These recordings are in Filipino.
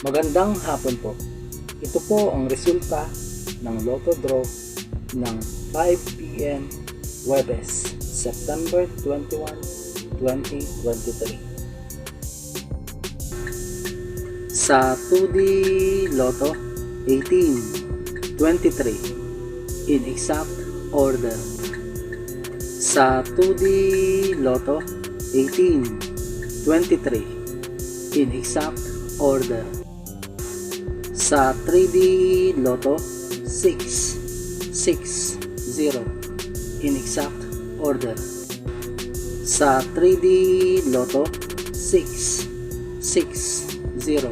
Magandang hapon po. Ito po ang resulta ng Lotto Draw ng 5 p.m. Huwebes, September 21, 2023. Sa 2D Lotto 18, 23 in exact order. Sa 2D Lotto 18, 23 in exact order. Sa 3D Lotto 6, 0 in exact order. Sa 3D Lotto 6, 0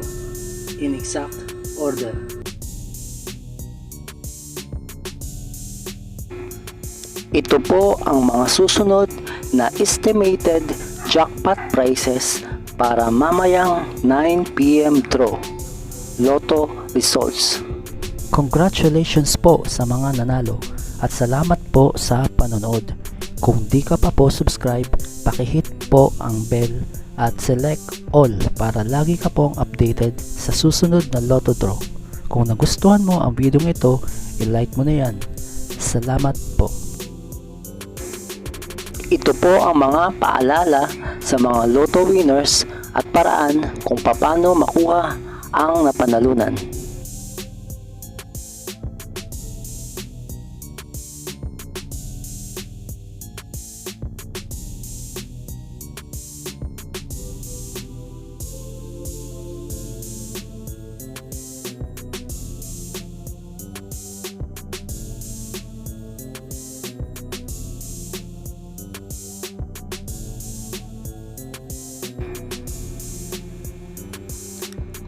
in exact order. Ito po ang mga susunod na estimated jackpot prices para mamayang 9 p.m. draw. Lotto results. Congratulations po sa mga nanalo at salamat po sa panonood. Kung di ka pa po subscribe, pakihit po ang bell at select all para lagi ka pong updated sa susunod na Lotto draw. Kung nagustuhan mo ang video ito, i-like mo na yan. Salamat po. Ito po ang mga paalala sa mga Lotto winners at paraan kung paano makuha ang napanalunan.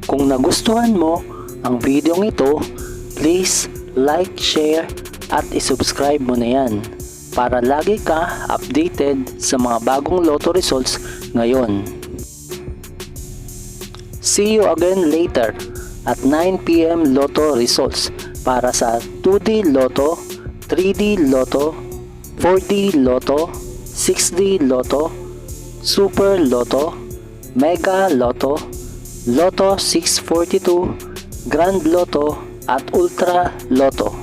Kung nagustuhan mo ang video ito, please like, share at isubscribe mo na yan para lagi ka updated sa mga bagong Lotto results ngayon. See you again later at 9 p.m. Lotto results para sa 2D Lotto, 3D Lotto, 4D Lotto, 6D Lotto, Super Lotto, Mega Lotto, Lotto 642, Grand Lotto at Ultra Lotto.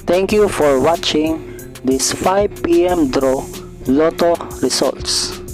Thank you for watching this 5 p.m. draw Lotto results.